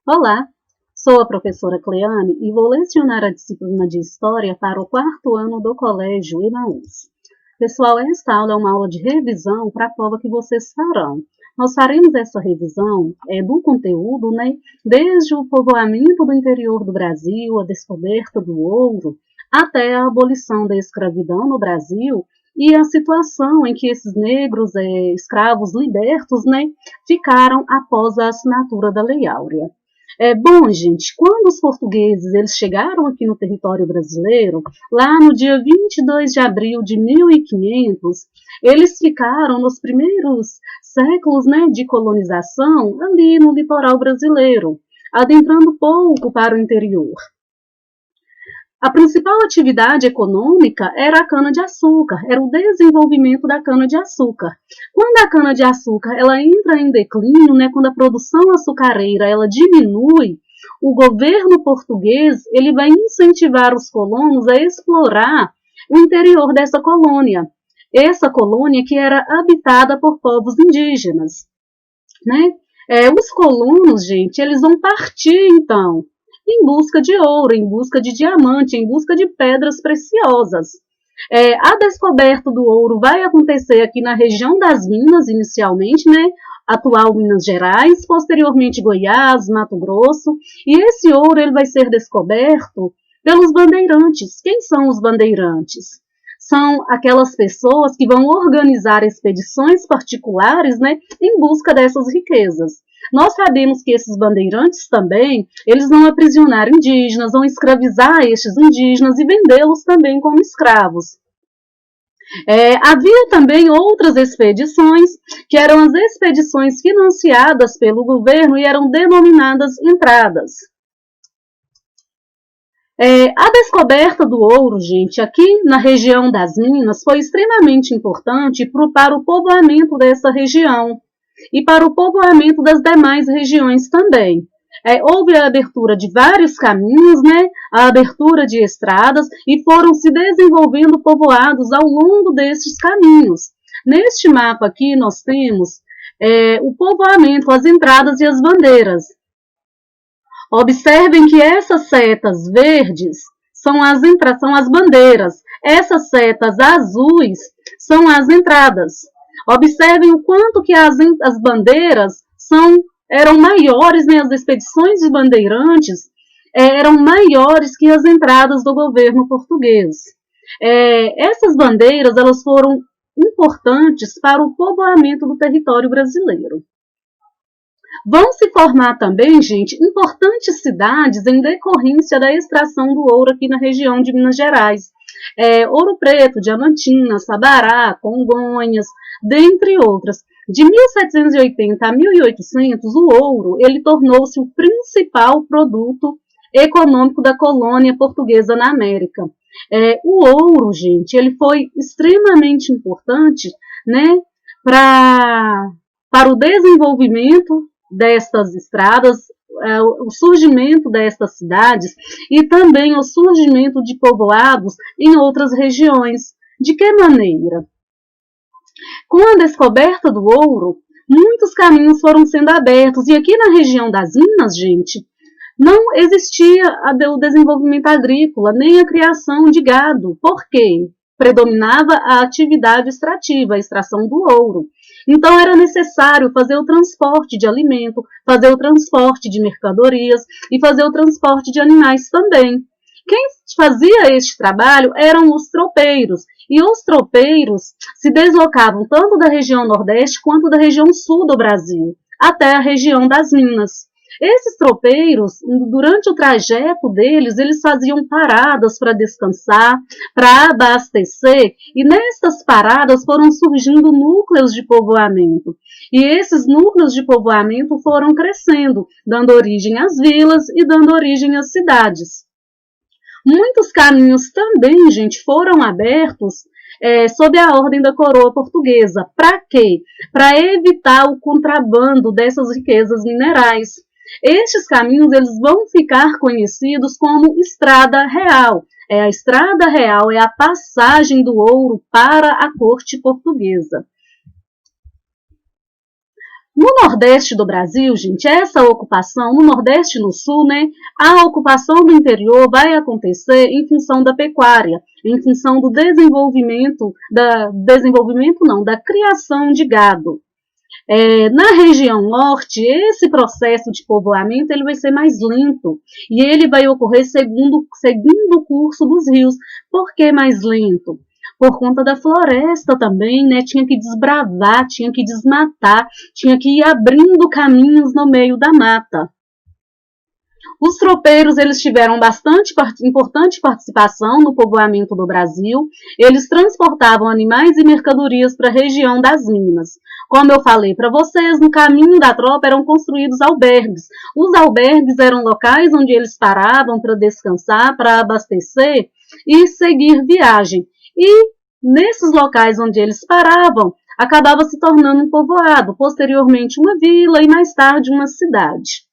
Olá, sou a professora Cleane e vou lecionar a disciplina de História para o quarto ano do Colégio Emaús. Pessoal, esta aula é uma aula de revisão para a prova que vocês farão. Nós faremos essa revisão do conteúdo, desde o povoamento do interior do Brasil, a descoberta do ouro, até a abolição da escravidão no Brasil e a situação em que esses negros escravos libertos ficaram após a assinatura da Lei Áurea. Bom, gente, quando os portugueses eles chegaram aqui no território brasileiro, lá no dia 22 de abril de 1500, eles ficaram nos primeiros séculos de colonização ali no litoral brasileiro, adentrando pouco para o interior. A principal atividade econômica era a cana-de-açúcar, era o desenvolvimento da cana-de-açúcar. Quando a cana-de-açúcar ela entra em declínio, quando a produção açucareira ela diminui, o governo português ele vai incentivar os colonos a explorar o interior dessa colônia. Essa colônia que era habitada por povos indígenas. Os colonos, gente, eles vão partir, então, em busca de ouro, em busca de diamante, em busca de pedras preciosas. A descoberta do ouro vai acontecer aqui na região das Minas, inicialmente, atual Minas Gerais, posteriormente Goiás, Mato Grosso, e esse ouro ele vai ser descoberto pelos bandeirantes. Quem são os bandeirantes? São aquelas pessoas que vão organizar expedições particulares em busca dessas riquezas. Nós sabemos que esses bandeirantes também, eles vão aprisionar indígenas, vão escravizar estes indígenas e vendê-los também como escravos. Havia também outras expedições, que eram as expedições financiadas pelo governo e eram denominadas entradas. A descoberta do ouro, gente, aqui na região das Minas, foi extremamente importante para o povoamento dessa região e para o povoamento das demais regiões também. Houve a abertura de vários caminhos, a abertura de estradas e foram se desenvolvendo povoados ao longo destes caminhos. Neste mapa aqui nós temos o povoamento, as entradas e as bandeiras. Observem que essas setas verdes são as bandeiras, essas setas azuis são as entradas. Observem o quanto que as bandeiras eram maiores, as expedições de bandeirantes eram maiores que as entradas do governo português. Essas bandeiras elas foram importantes para o povoamento do território brasileiro. Vão se formar também, gente, importantes cidades em decorrência da extração do ouro aqui na região de Minas Gerais. Ouro Preto, Diamantina, Sabará, Congonhas, dentre outras. De 1780 a 1800, o ouro ele tornou-se o principal produto econômico da colônia portuguesa na América. O ouro, gente, ele foi extremamente importante para o desenvolvimento destas estradas, o surgimento destas cidades e também o surgimento de povoados em outras regiões. De que maneira? Com a descoberta do ouro, muitos caminhos foram sendo abertos. E aqui na região das Minas, gente, não existia o desenvolvimento agrícola, nem a criação de gado. Por quê? Predominava a atividade extrativa, a extração do ouro. Então, era necessário fazer o transporte de alimento, fazer o transporte de mercadorias e fazer o transporte de animais também. Quem fazia este trabalho eram os tropeiros, e os tropeiros se deslocavam tanto da região nordeste quanto da região sul do Brasil, até a região das Minas. Esses tropeiros, durante o trajeto deles, eles faziam paradas para descansar, para abastecer, e nessas paradas foram surgindo núcleos de povoamento. E esses núcleos de povoamento foram crescendo, dando origem às vilas e dando origem às cidades. Muitos caminhos também, gente, foram abertos sob a ordem da coroa portuguesa. Para quê? Para evitar o contrabando dessas riquezas minerais. Estes caminhos eles vão ficar conhecidos como Estrada Real. A Estrada Real é a passagem do ouro para a corte portuguesa. No Nordeste do Brasil, gente, essa ocupação, no Nordeste e no Sul, né, a ocupação do interior vai acontecer em função da pecuária, em função do da criação de gado. Na região norte, esse processo de povoamento ele vai ser mais lento e ele vai ocorrer segundo o curso dos rios. Por que mais lento? Por conta da floresta também, né? Tinha que desbravar, tinha que desmatar, tinha que ir abrindo caminhos no meio da mata. Os tropeiros eles tiveram importante participação no povoamento do Brasil. Eles transportavam animais e mercadorias para a região das minas. Como eu falei para vocês, no caminho da tropa eram construídos albergues. Os albergues eram locais onde eles paravam para descansar, para abastecer e seguir viagem. E nesses locais onde eles paravam, acabava se tornando um povoado, posteriormente uma vila e mais tarde uma cidade.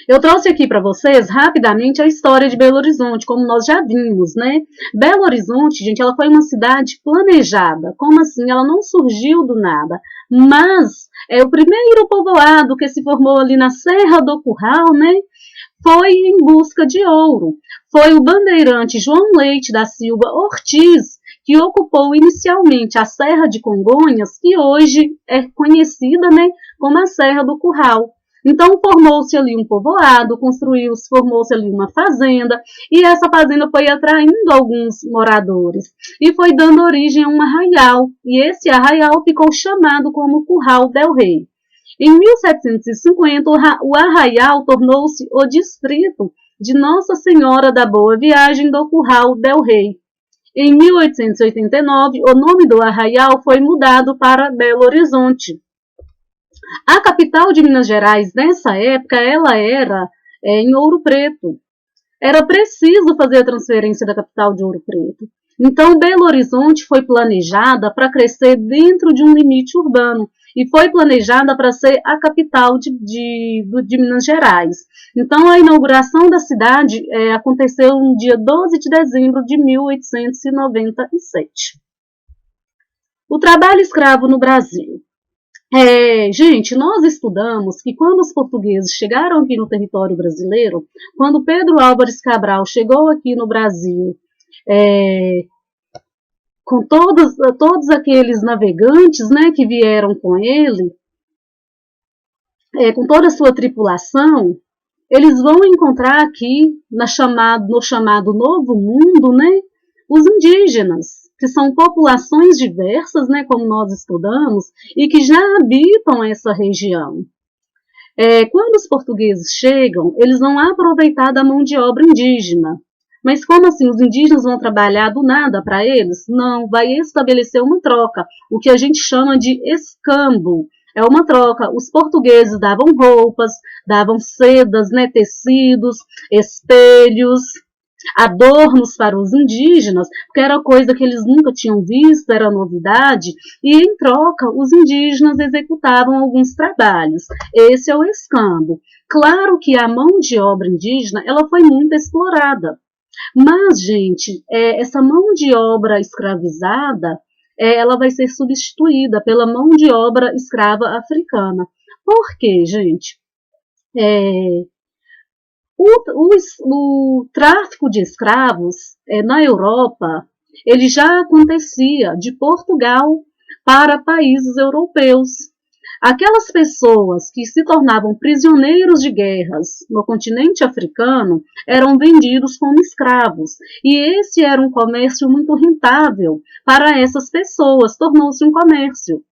Eu trouxe aqui para vocês, rapidamente, a história de Belo Horizonte, como nós já vimos, né? Belo Horizonte, gente, ela foi uma cidade planejada. Como assim? Ela não surgiu do nada. Mas o primeiro povoado que se formou ali na Serra do Curral, né? Foi em busca de ouro. Foi o bandeirante João Leite da Silva Ortiz que ocupou inicialmente a Serra de Congonhas, que hoje é conhecida, né, como a Serra do Curral. Então formou-se ali um povoado, formou-se ali uma fazenda, e essa fazenda foi atraindo alguns moradores, e foi dando origem a um arraial, e esse arraial ficou chamado como Curral del Rei. Em 1750, o arraial tornou-se o distrito de Nossa Senhora da Boa Viagem do Curral del Rei. Em 1889, o nome do arraial foi mudado para Belo Horizonte. A capital de Minas Gerais, nessa época, ela era em Ouro Preto. Era preciso fazer a transferência da capital de Ouro Preto. Então, Belo Horizonte foi planejada para crescer dentro de um limite urbano e foi planejada para ser a capital de Minas Gerais. Então, a inauguração da cidade aconteceu no dia 12 de dezembro de 1897. O trabalho escravo no Brasil. Gente, nós estudamos que quando os portugueses chegaram aqui no território brasileiro, quando Pedro Álvares Cabral chegou aqui no Brasil, com todos aqueles navegantes, né, que vieram com ele, com toda a sua tripulação, eles vão encontrar aqui no chamado Novo Mundo, né, os indígenas, que são populações diversas, né, como nós estudamos, e que já habitam essa região. Quando os portugueses chegam, eles vão aproveitar da mão de obra indígena. Mas como assim, os indígenas vão trabalhar do nada para eles? Não, vai estabelecer uma troca, o que a gente chama de escambo. É uma troca. Os portugueses davam roupas, davam sedas, né, tecidos, espelhos, adornos para os indígenas, porque era coisa que eles nunca tinham visto, era novidade, e em troca os indígenas executavam alguns trabalhos. Esse é o escambo. Claro que a mão de obra indígena ela foi muito explorada, mas, gente, essa mão de obra escravizada, ela vai ser substituída pela mão de obra escrava africana. Por quê, gente? O tráfico de escravos na Europa, ele já acontecia de Portugal para países europeus. Aquelas pessoas que se tornavam prisioneiros de guerras no continente africano eram vendidos como escravos. E esse era um comércio muito rentável para essas pessoas, tornou-se um comércio.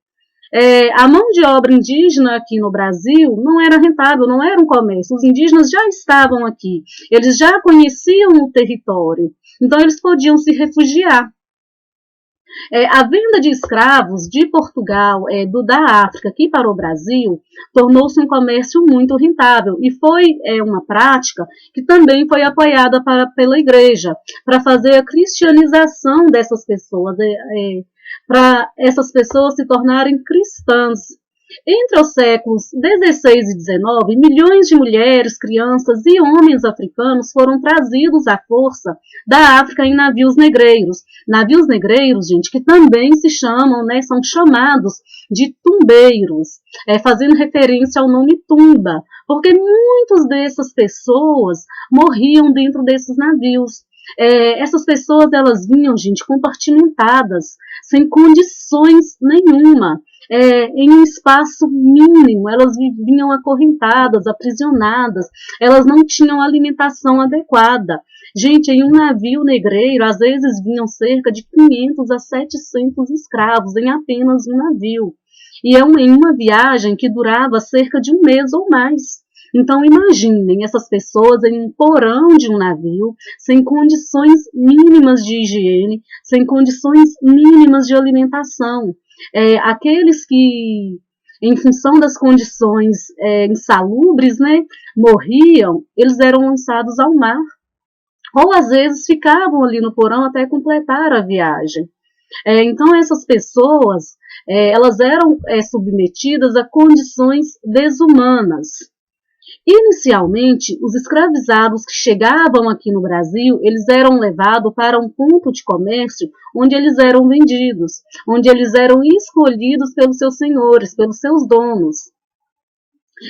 A mão de obra indígena aqui no Brasil não era rentável, não era um comércio. Os indígenas já estavam aqui, eles já conheciam o território, então eles podiam se refugiar. A venda de escravos de Portugal, da África aqui para o Brasil, tornou-se um comércio muito rentável e foi uma prática que também foi apoiada pela Igreja para fazer a cristianização dessas pessoas, para essas pessoas se tornarem cristãs. Entre os séculos XVI e XIX, milhões de mulheres, crianças e homens africanos foram trazidos à força da África em navios negreiros. Navios negreiros, gente, que também se chamam, né, são chamados de tumbeiros, fazendo referência ao nome tumba, porque muitas dessas pessoas morriam dentro desses navios. Essas pessoas, elas vinham, gente, compartimentadas, sem condições nenhuma. Em um espaço mínimo, elas vinham acorrentadas, aprisionadas, elas não tinham alimentação adequada. Gente, em um navio negreiro, às vezes vinham cerca de 500 a 700 escravos em apenas um navio. E em uma viagem que durava cerca de um mês ou mais. Então, imaginem essas pessoas em um porão de um navio, sem condições mínimas de higiene, sem condições mínimas de alimentação. Aqueles que, em função das condições insalubres, né, morriam, eles eram lançados ao mar. Ou, às vezes, ficavam ali no porão até completar a viagem. Então, essas pessoas, elas eram submetidas a condições desumanas. Inicialmente, os escravizados que chegavam aqui no Brasil, eles eram levados para um ponto de comércio onde eles eram vendidos, onde eles eram escolhidos pelos seus senhores, pelos seus donos.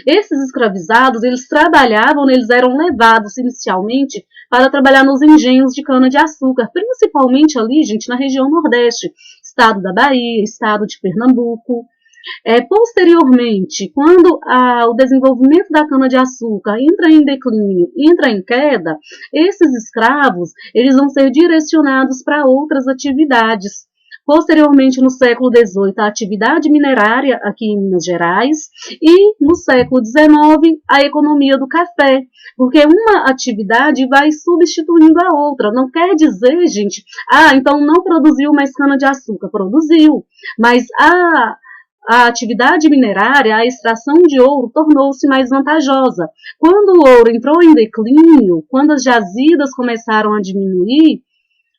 Esses escravizados, eles trabalhavam, eles eram levados inicialmente para trabalhar nos engenhos de cana-de-açúcar, principalmente ali, gente, na região Nordeste, estado da Bahia, estado de Pernambuco. Posteriormente, quando o desenvolvimento da cana-de-açúcar entra em declínio, entra em queda, esses escravos eles vão ser direcionados para outras atividades. Posteriormente, no século XVIII, a atividade minerária aqui em Minas Gerais e, no século XIX, a economia do café, porque uma atividade vai substituindo a outra. Não quer dizer, gente, então não produziu mais cana-de-açúcar. Produziu, mas a atividade minerária, a extração de ouro, tornou-se mais vantajosa. Quando o ouro entrou em declínio, quando as jazidas começaram a diminuir,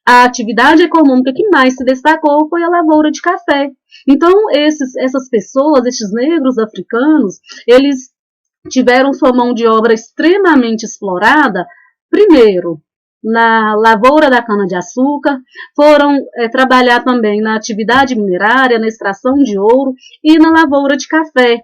a atividade econômica que mais se destacou foi a lavoura de café. Então, essas pessoas, esses negros africanos, eles tiveram sua mão de obra extremamente explorada, primeiro, na lavoura da cana-de-açúcar, foram trabalhar também na atividade minerária, na extração de ouro e na lavoura de café.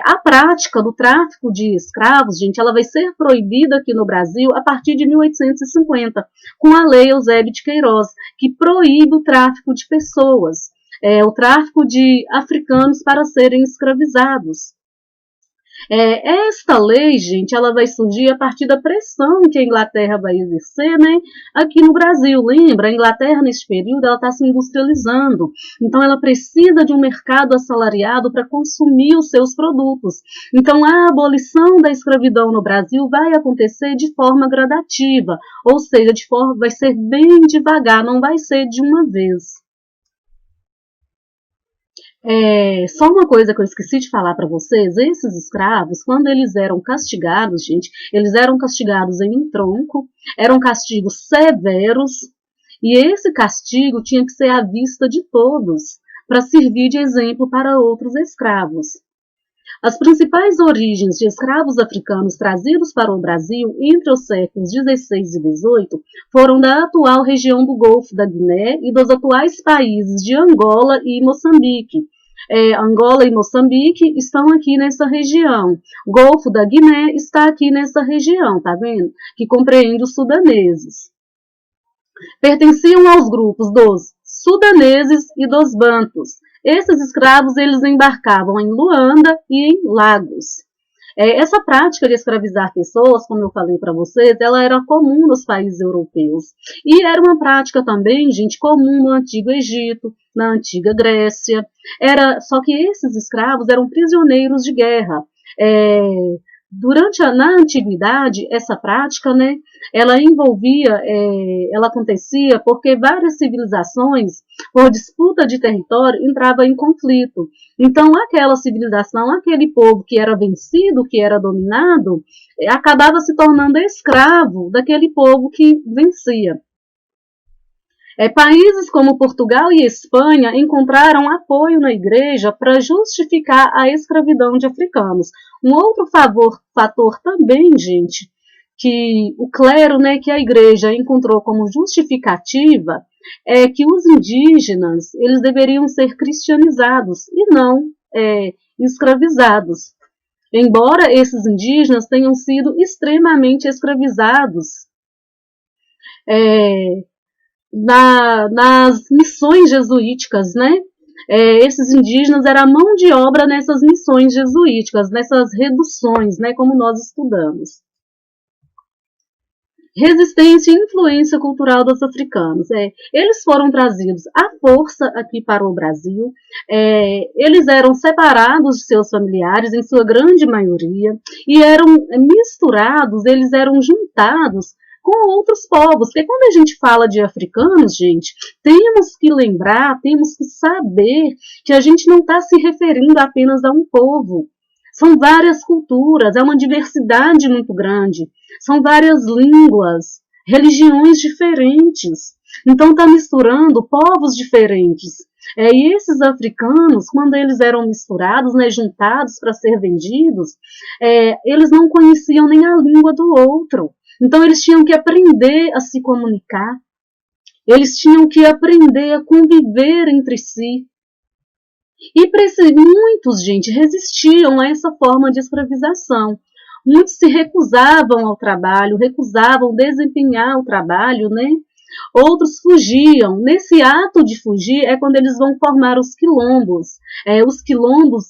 A prática do tráfico de escravos, gente, ela vai ser proibida aqui no Brasil a partir de 1850, com a Lei Eusébio de Queiroz, que proíbe o tráfico de pessoas, o tráfico de africanos para serem escravizados. Esta lei, gente, ela vai surgir a partir da pressão que a Inglaterra vai exercer, né, aqui no Brasil. Lembra, a Inglaterra, nesse período, ela está se industrializando. Então, ela precisa de um mercado assalariado para consumir os seus produtos. Então, a abolição da escravidão no Brasil vai acontecer de forma gradativa, ou seja, vai ser bem devagar, não vai ser de uma vez. Só uma coisa que eu esqueci de falar para vocês, esses escravos, quando eles eram castigados, gente, eles eram castigados em um tronco, eram castigos severos, e esse castigo tinha que ser à vista de todos, para servir de exemplo para outros escravos. As principais origens de escravos africanos trazidos para o Brasil entre os séculos XVI e XVIII foram da atual região do Golfo da Guiné e dos atuais países de Angola e Moçambique. Angola e Moçambique estão aqui nessa região. O Golfo da Guiné está aqui nessa região, tá vendo? Que compreende os sudaneses. Pertenciam aos grupos dos sudaneses e dos bantus. Esses escravos eles embarcavam em Luanda e em Lagos. Essa prática de escravizar pessoas, como eu falei para vocês, ela era comum nos países europeus. E era uma prática também, gente, comum no Antigo Egito, na Antiga Grécia. Só que esses escravos eram prisioneiros de guerra. Na antiguidade, essa prática, né, ela envolvia, ela acontecia porque várias civilizações, por disputa de território, entravam em conflito. Então, aquela civilização, aquele povo que era vencido, que era dominado, acabava se tornando escravo daquele povo que vencia. Países como Portugal e Espanha encontraram apoio na igreja para justificar a escravidão de africanos. Um outro fator também, gente, que o clero, né, que a igreja encontrou como justificativa, é que os indígenas eles deveriam ser cristianizados e não escravizados. Embora esses indígenas tenham sido extremamente escravizados nas missões jesuíticas, né? Esses indígenas eram a mão de obra nessas missões jesuíticas, nessas reduções, né, como nós estudamos. Resistência e influência cultural dos africanos. Eles foram trazidos à força aqui para o Brasil, eles eram separados de seus familiares, em sua grande maioria, e eram misturados, eles eram juntados com outros povos, porque quando a gente fala de africanos, gente, temos que lembrar, temos que saber que a gente não está se referindo apenas a um povo. São várias culturas, é uma diversidade muito grande, são várias línguas, religiões diferentes. Então está misturando povos diferentes. E esses africanos, quando eles eram misturados, né, juntados para ser vendidos, eles não conheciam nem a língua do outro. Então eles tinham que aprender a se comunicar, eles tinham que aprender a conviver entre si. E muitos, gente, resistiam a essa forma de escravização. Muitos se recusavam ao trabalho, recusavam desempenhar o trabalho, né? Outros fugiam. Nesse ato de fugir é quando eles vão formar os quilombos. Os quilombos,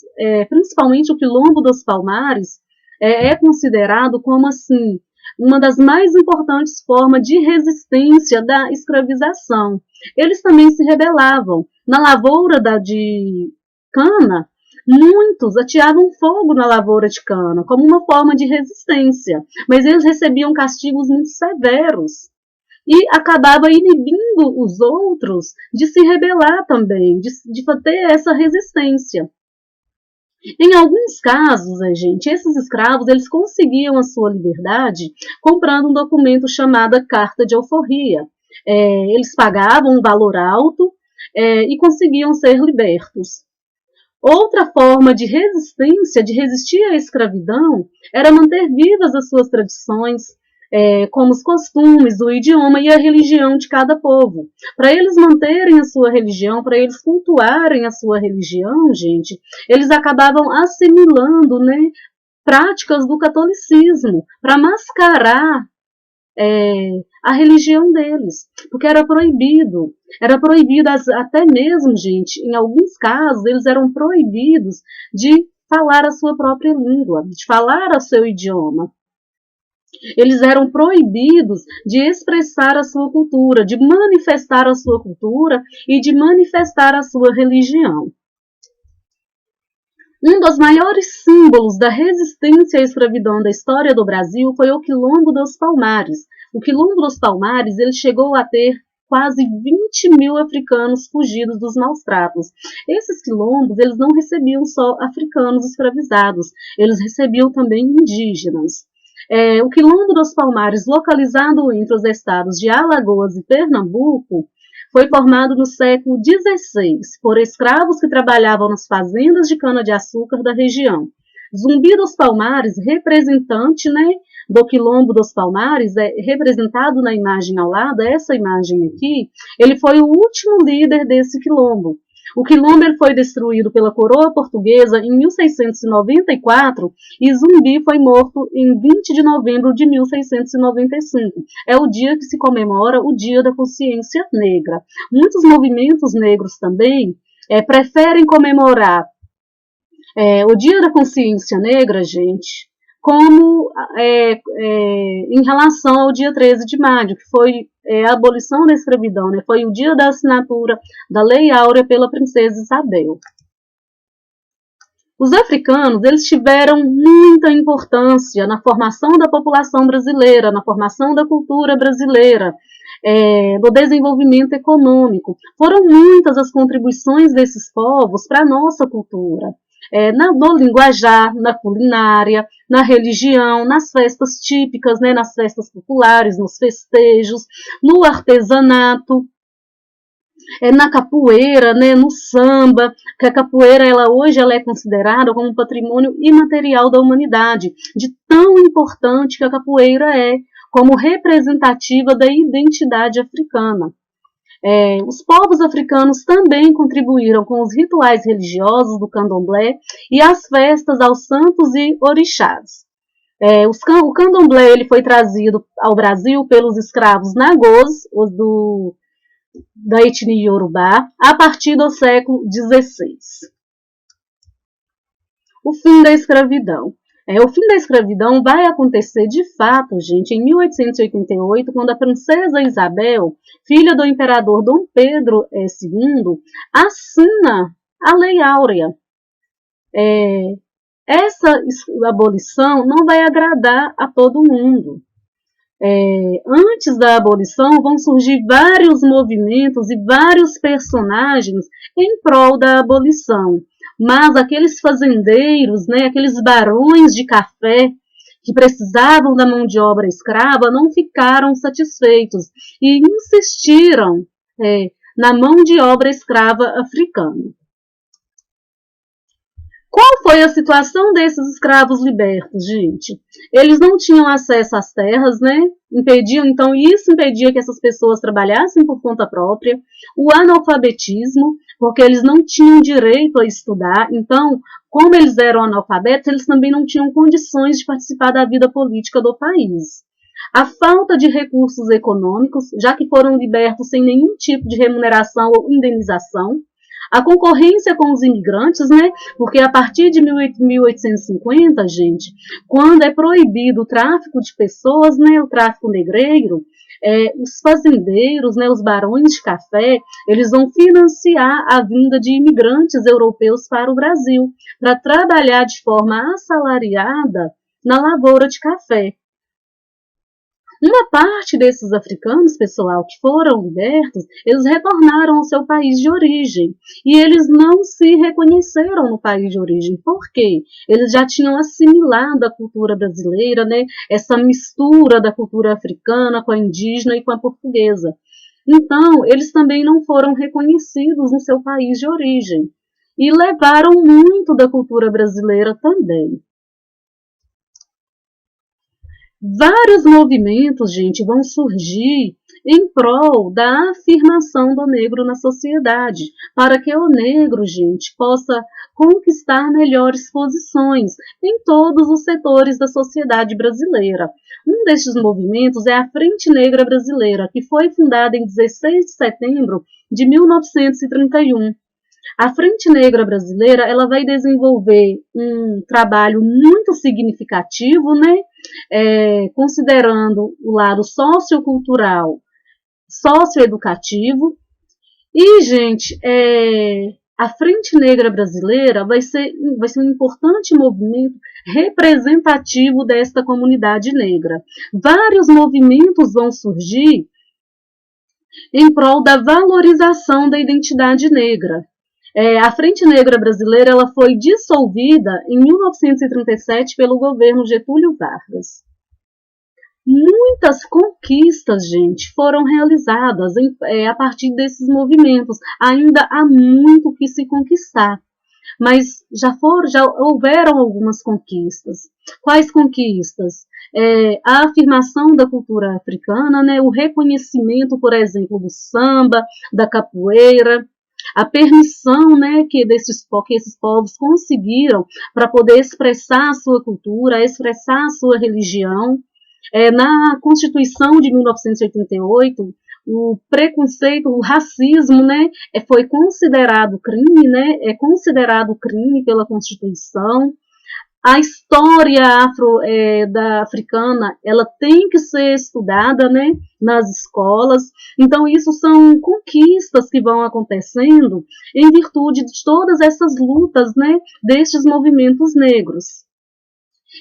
principalmente o quilombo dos Palmares, é considerado como assim uma das mais importantes formas de resistência da escravização. Eles também se rebelavam. Na lavoura de cana, muitos ateavam fogo na lavoura de cana, como uma forma de resistência, mas eles recebiam castigos muito severos e acabava inibindo os outros de se rebelar também, de ter essa resistência. Em alguns casos, gente, esses escravos eles conseguiam a sua liberdade comprando um documento chamado Carta de Alforria. Eles pagavam um valor alto e conseguiam ser libertos. Outra forma de resistência, de resistir à escravidão, era manter vivas as suas tradições, como os costumes, o idioma e a religião de cada povo. Para eles manterem a sua religião, para eles cultuarem a sua religião, gente, eles acabavam assimilando, né, práticas do catolicismo para mascarar a religião deles, porque era proibido até mesmo, gente, em alguns casos, eles eram proibidos de falar a sua própria língua, de falar o seu idioma. Eles eram proibidos de expressar a sua cultura, de manifestar a sua cultura e de manifestar a sua religião. Um dos maiores símbolos da resistência à escravidão da história do Brasil foi o Quilombo dos Palmares. O Quilombo dos Palmares ele chegou a ter quase 20 mil africanos fugidos dos maus tratos. Esses quilombos eles não recebiam só africanos escravizados, eles recebiam também indígenas. O Quilombo dos Palmares, localizado entre os estados de Alagoas e Pernambuco, foi formado no século XVI por escravos que trabalhavam nas fazendas de cana-de-açúcar da região. Zumbi dos Palmares, representante, né, do Quilombo dos Palmares, representado na imagem ao lado, essa imagem aqui, ele foi o último líder desse quilombo. O quilombo foi destruído pela coroa portuguesa em 1694 e Zumbi foi morto em 20 de novembro de 1695. É o dia que se comemora o Dia da Consciência Negra. Muitos movimentos negros também preferem comemorar o Dia da Consciência Negra, gente, como em relação ao dia 13 de maio, que foi a abolição da escravidão, né? Foi o dia da assinatura da Lei Áurea pela princesa Isabel. Os africanos eles tiveram muita importância na formação da população brasileira, na formação da cultura brasileira, do desenvolvimento econômico. Foram muitas as contribuições desses povos para a nossa cultura. No linguajar, na culinária, na religião, nas festas típicas, né, nas festas populares, nos festejos, no artesanato. na capoeira, né, no samba, que a capoeira hoje ela é considerada como patrimônio imaterial da humanidade, de tão importante que a capoeira é, como representativa da identidade africana. Os povos africanos também contribuíram com os rituais religiosos do candomblé e as festas aos santos e orixás. O candomblé ele foi trazido ao Brasil pelos escravos nagôs, da etnia Yorubá, a partir do século XVI. O fim da escravidão. O fim da escravidão vai acontecer de fato, gente, em 1888, quando a princesa Isabel, filha do imperador Dom Pedro II, assina a Lei Áurea. Essa abolição não vai agradar a todo mundo. Antes da abolição vão surgir vários movimentos e vários personagens em prol da abolição, mas aqueles fazendeiros, né, aqueles barões de café que precisavam da mão de obra escrava não ficaram satisfeitos e insistiram na mão de obra escrava africana. Qual foi a situação desses escravos libertos, gente? Eles não tinham acesso às terras, né? Isso impedia que essas pessoas trabalhassem por conta própria. O analfabetismo, porque eles não tinham direito a estudar. Então, como eles eram analfabetos, eles também não tinham condições de participar da vida política do país. A falta de recursos econômicos, já que foram libertos sem nenhum tipo de remuneração ou indenização. A concorrência com os imigrantes, né? Porque a partir de 1850, gente, quando é proibido o tráfico de pessoas, né? O tráfico negreiro, os fazendeiros, né? Os barões de café, eles vão financiar a vinda de imigrantes europeus para o Brasil, para trabalhar de forma assalariada na lavoura de café. Uma parte desses africanos, pessoal, que foram libertos, eles retornaram ao seu país de origem. E eles não se reconheceram no país de origem. Por quê? Eles já tinham assimilado a cultura brasileira, né? Essa mistura da cultura africana com a indígena e com a portuguesa. Então, eles também não foram reconhecidos no seu país de origem. E levaram muito da cultura brasileira também. Vários movimentos, gente, vão surgir em prol da afirmação do negro na sociedade, para que o negro, gente, possa conquistar melhores posições em todos os setores da sociedade brasileira. Um destes movimentos é a Frente Negra Brasileira, que foi fundada em 16 de setembro de 1931. A Frente Negra Brasileira ela vai desenvolver um trabalho muito significativo, né? Considerando o lado sociocultural, socioeducativo. E, gente, a Frente Negra Brasileira vai ser um importante movimento representativo desta comunidade negra. Vários movimentos vão surgir em prol da valorização da identidade negra. A Frente Negra Brasileira ela foi dissolvida em 1937 pelo governo Getúlio Vargas. Muitas conquistas, gente, foram realizadas a partir desses movimentos. Ainda há muito que se conquistar, mas já houveram algumas conquistas. Quais conquistas? A afirmação da cultura africana, né, o reconhecimento, por exemplo, do samba, da capoeira, a permissão, né, que esses povos conseguiram para poder expressar a sua cultura, expressar a sua religião. Na Constituição de 1988, o preconceito, o racismo, né, foi considerado crime, né, é considerado crime pela Constituição. A história da africana, ela tem que ser estudada, né, nas escolas. Então, isso são conquistas que vão acontecendo em virtude de todas essas lutas, né, destes movimentos negros.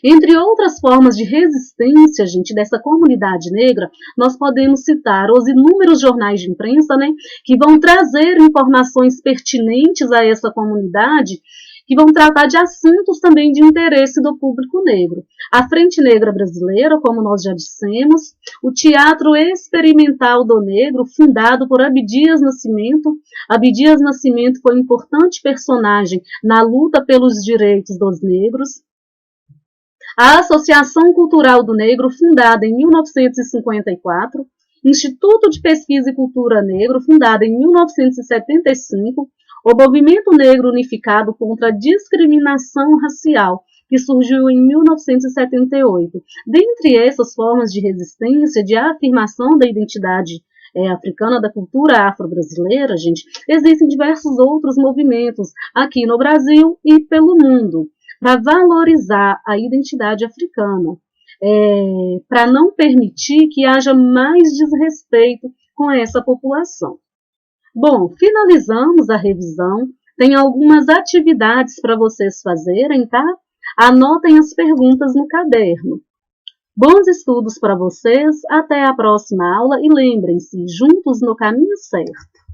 Entre outras formas de resistência, gente, dessa comunidade negra, nós podemos citar os inúmeros jornais de imprensa, né, que vão trazer informações pertinentes a essa comunidade que vão tratar de assuntos também de interesse do público negro. A Frente Negra Brasileira, como nós já dissemos, o Teatro Experimental do Negro, fundado por Abdias Nascimento. Abdias Nascimento foi um importante personagem na luta pelos direitos dos negros. A Associação Cultural do Negro, fundada em 1954, Instituto de Pesquisa e Cultura Negro, fundado em 1975, o Movimento Negro Unificado contra a Discriminação Racial, que surgiu em 1978. Dentre essas formas de resistência, de afirmação da identidade africana, da cultura afro-brasileira, gente, existem diversos outros movimentos aqui no Brasil e pelo mundo, para valorizar a identidade africana, para não permitir que haja mais desrespeito com essa população. Bom, finalizamos a revisão. Tem algumas atividades para vocês fazerem, tá? Anotem as perguntas no caderno. Bons estudos para vocês, até a próxima aula e lembrem-se, juntos no caminho certo.